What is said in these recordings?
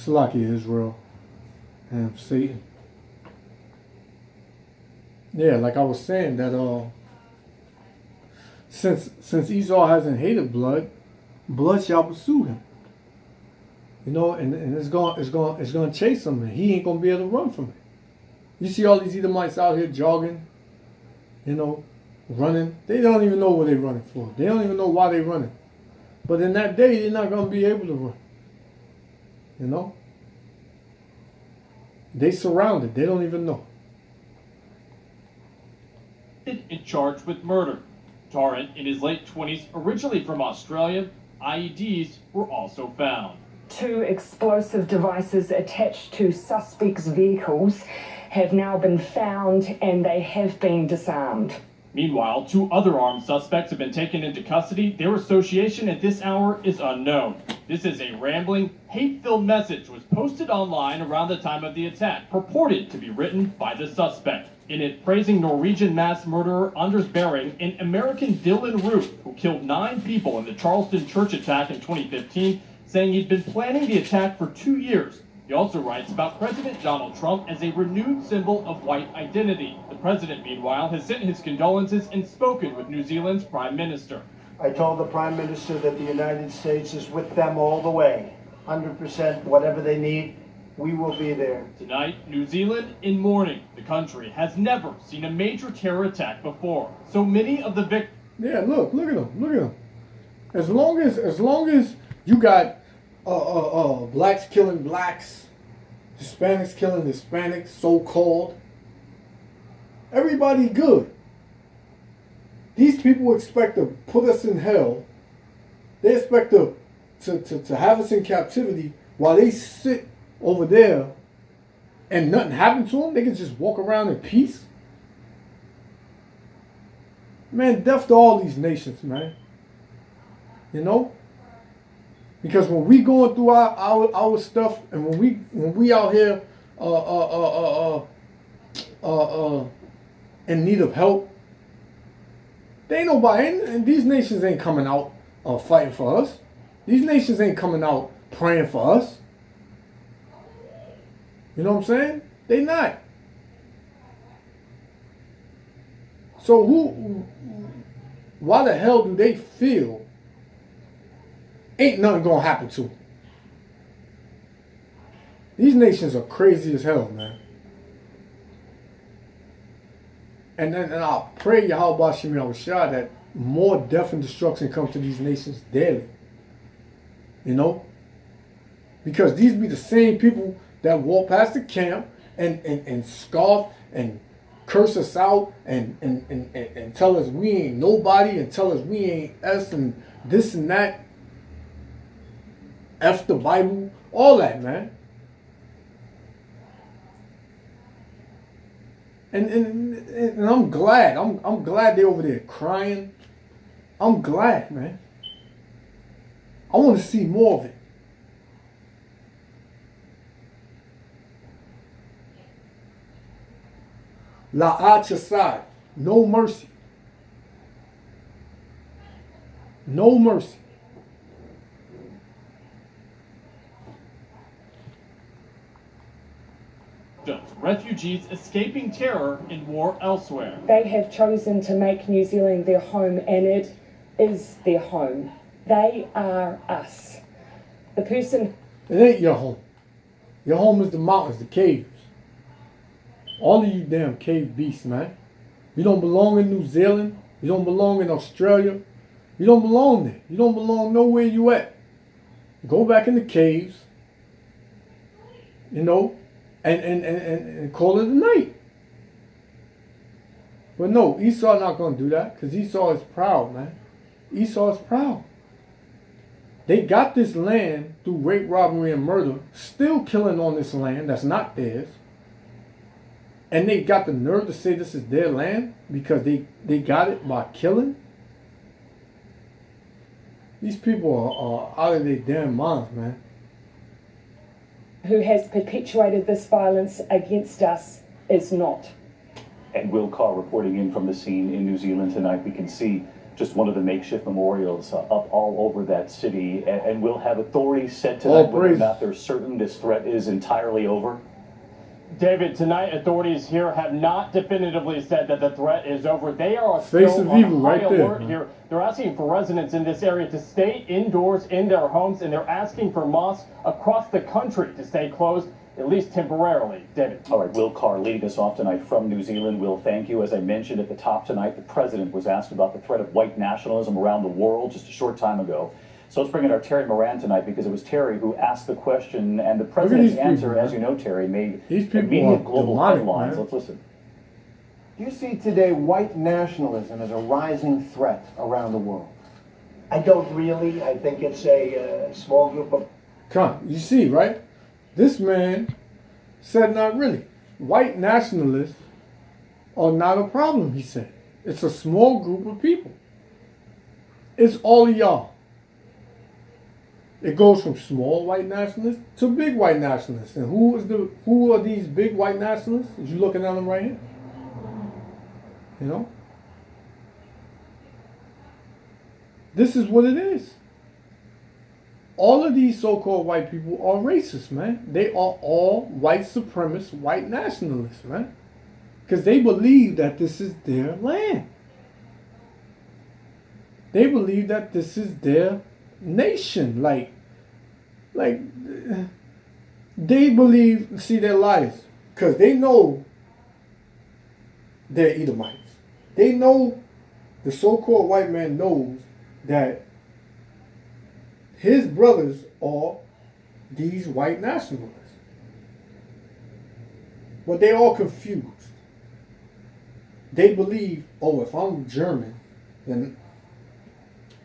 Salakia, Israel, and Satan. Yeah, like I was saying that since Esau hasn't hated blood shall pursue him. You know, and it's gonna chase him, and he ain't gonna be able to run from it. You see all these Edomites out here jogging, you know, running. They don't even know what they're running for. They don't even know why they're running. But in that day, they're not gonna be able to run. You know? They surrounded. They don't even know. In charged with murder. Torrent, in his late 20s, originally from Australia, IEDs were also found. 2 explosive devices attached to suspects' vehicles have now been found and they have been disarmed. Meanwhile, 2 other armed suspects have been taken into custody. Their association at this hour is unknown. This is a rambling, hate-filled message was posted online around the time of the attack, purported to be written by the suspect. In it, praising Norwegian mass murderer Anders Behring and American Dylan Roof, who killed 9 people in the Charleston church attack in 2015, saying he'd been planning the attack for 2 years. He also writes about President Donald Trump as a renewed symbol of white identity. The president, meanwhile, has sent his condolences and spoken with New Zealand's Prime Minister. I told the Prime Minister that the United States is with them all the way. 100%, whatever they need, we will be there. Tonight, New Zealand in mourning. The country has never seen a major terror attack before. So many of the victims... Yeah, look at them. As long as you got blacks killing blacks, Hispanics killing Hispanics, so-called, everybody good. These people expect to put us in hell. They expect to have us in captivity while they sit over there and nothing happened to them. They can just walk around in peace. Man, death to all these nations, man. You know? Because when we going through our stuff, and when we out here in need of help, they ain't nobody, and these nations ain't coming out fighting for us. These nations ain't coming out praying for us. You know what I'm saying? They not. So why the hell do they feel ain't nothing gonna happen to them? These nations are crazy as hell, man. And I pray Yahweh Shem Yahushua that more death and destruction come to these nations daily. You know? Because these be the same people that walk past the camp and scoff and curse us out and tell us we ain't nobody and tell us we ain't us and this and that. F the Bible, all that, man. And I'm glad. I'm glad they're over there crying. I'm glad, man. I want to see more of it. La'at Yasai, no mercy. No mercy. Refugees escaping terror in war elsewhere. They have chosen to make New Zealand their home, and it is their home. They are us. The person... It ain't your home. Your home is the mountains, the caves. All of you damn cave beasts, man. You don't belong in New Zealand. You don't belong in Australia. You don't belong there. You don't belong nowhere you at. Go back in the caves. You know, and call it a night. But no, Esau not going to do that because Esau is proud, man. Esau is proud. They got this land through rape, robbery, and murder, still killing on this land that's not theirs. And they got the nerve to say this is their land because they got it by killing. These people are out of their damn minds, man. Who has perpetuated this violence against us is not. And Will Carr reporting in from the scene in New Zealand tonight. We can see just one of the makeshift memorials up all over that city, and will have authorities said tonight whether or not they're certain this threat is entirely over? David, tonight authorities here have not definitively said that the threat is over. They are Face still of on evil high right there, alert man. here. They're asking for residents in this area to stay indoors in their homes, and they're asking for mosques across the country to stay closed, at least temporarily. David. All right, Will Carr leading us off tonight from New Zealand. Will, thank you. As I mentioned at the top tonight, the president was asked about the threat of white nationalism around the world just a short time ago. So let's bring in our Terry Moran tonight, because it was Terry who asked the question, and the president's answer, people, as you know, Terry, made these people immediate are global demonic, headlines. man. Let's listen. Do you see today white nationalism as a rising threat around the world? I don't really. I think it's a small group of. Come, you see, right? This man said not really. White nationalists are not a problem, he said. It's a small group of people. It's all of y'all. It goes from small white nationalists to big white nationalists. And who are these big white nationalists? You're looking at them right here. You know? This is what it is. All of these so-called white people are racist, man. They are all white supremacist, white nationalists, man. Because they believe that this is their land. They believe that this is their nation. Like they believe, see, they're liars. Because they know they're Edomites. They know, the so-called white man knows that his brothers are these white nationalists. But they're all confused. They believe, oh, if I'm German, then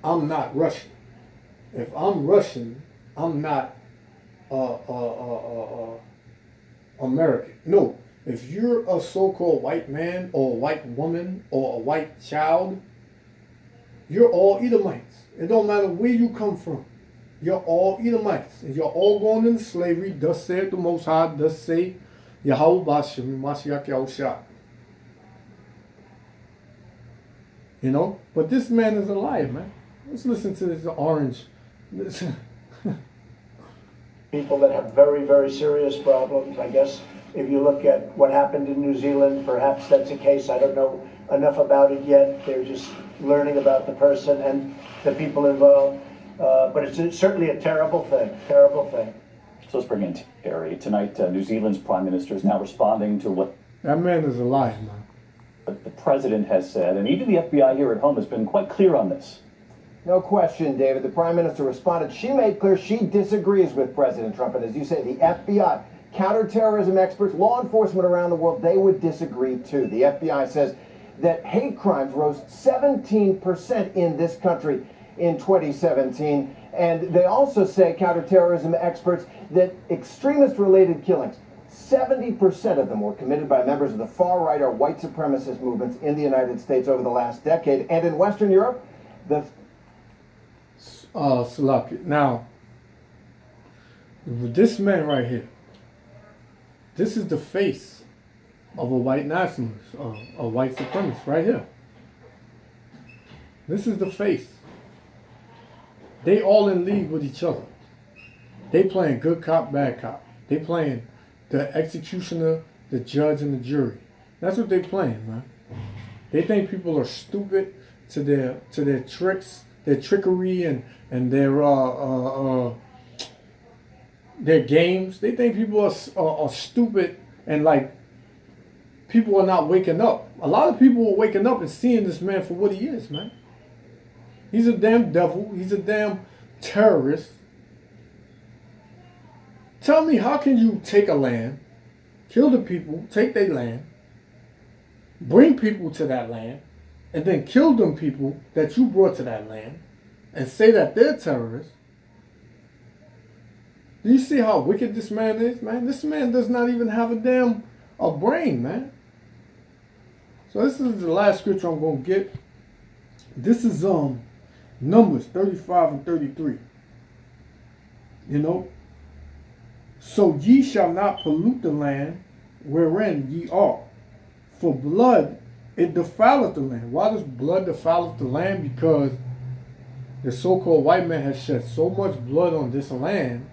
I'm not Russian. If I'm Russian, I'm not American. No, if you're a so-called white man or a white woman or a white child, you're all Edomites. It don't matter where you come from. You're all Edomites. And you're all going into slavery. Thus saith the Most High. Thus say Yahweh Bashem, Mashiach Yahushua. You know? But this man is a liar, man. Let's listen to this orange. People that have very, very serious problems. I guess if you look at what happened in New Zealand, perhaps that's a case. I don't know enough about it yet. They're just learning about the person and the people involved. But it's certainly a terrible thing, terrible thing. So let's bring in Terry. Tonight, New Zealand's Prime Minister is now responding to what That man is a liar, man. the president has said, and even the FBI here at home has been quite clear on this. No question, David. The Prime Minister responded. She made clear she disagrees with President Trump. And as you say, the FBI, counterterrorism experts, law enforcement around the world, they would disagree too. The FBI says that hate crimes rose 17% in this country in 2017. And they also say, counterterrorism experts, that extremist-related killings, 70% of them were committed by members of the far-right or white supremacist movements in the United States over the last decade. And in Western Europe, the Salaki. Now, with this man right here, this is the face of a white nationalist, a white supremacist right here. This is the face. They all in league with each other. They playing good cop, bad cop. They playing the executioner, the judge, and the jury. That's what they playing, man. They think people are stupid to their tricks, their trickery, and their games. They think people are stupid, and like people are not waking up. A lot of people are waking up and seeing this man for what he is, man. He's a damn devil. He's a damn terrorist. Tell me, how can you take a land, kill the people, take their land, bring people to that land, and then kill them people that you brought to that land, and say that they're terrorists? Do you see how wicked this man is, man? This man does not even have a brain, man. So this is the last scripture I'm going to get. This is Numbers 35 and 33. You know? So ye shall not pollute the land wherein ye are, for blood it defileth the land. Why does blood defileth the land? Because the so-called white man has shed so much blood on this land.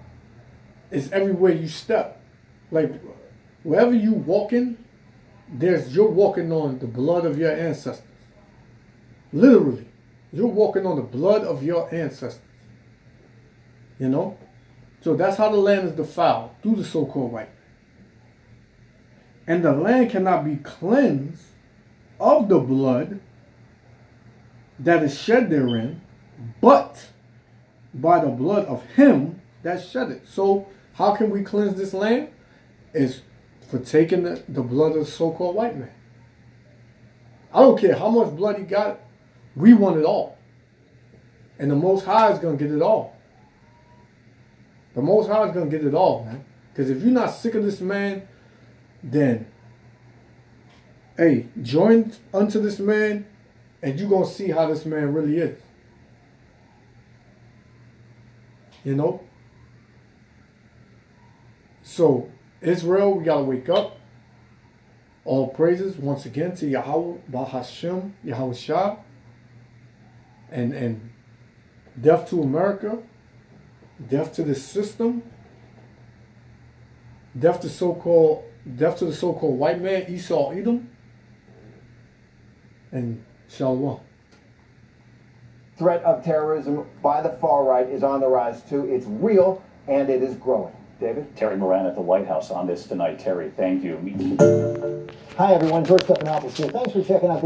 It's everywhere you step. Like, wherever you walking, you're walking on the blood of your ancestors. Literally. You're walking on the blood of your ancestors. You know? So that's how the land is defiled, through the so-called white man. And the land cannot be cleansed of the blood that is shed therein, but by the blood of him that shed it. So how can we cleanse this land? Is for taking the blood of the so-called white man. I don't care how much blood he got, we want it all. And the Most High is going to get it all. The Most High is going to get it all, man. Because if you're not sick of this man, then, hey, join unto this man, and you're going to see how this man really is. You know? So, Israel, we got to wake up. All praises, once again, to Yahweh, Bahashem, Yahweh Shah. And death to America. Death to this system. Death to the so-called white man, ESAU, Edom. And Shalom. Threat of terrorism by the far right is on the rise too. It's real and it is growing. David? Terry Moran at the White House on this tonight. Terry, thank you. Hi everyone, George Stephanopoulos here. Thanks for checking out the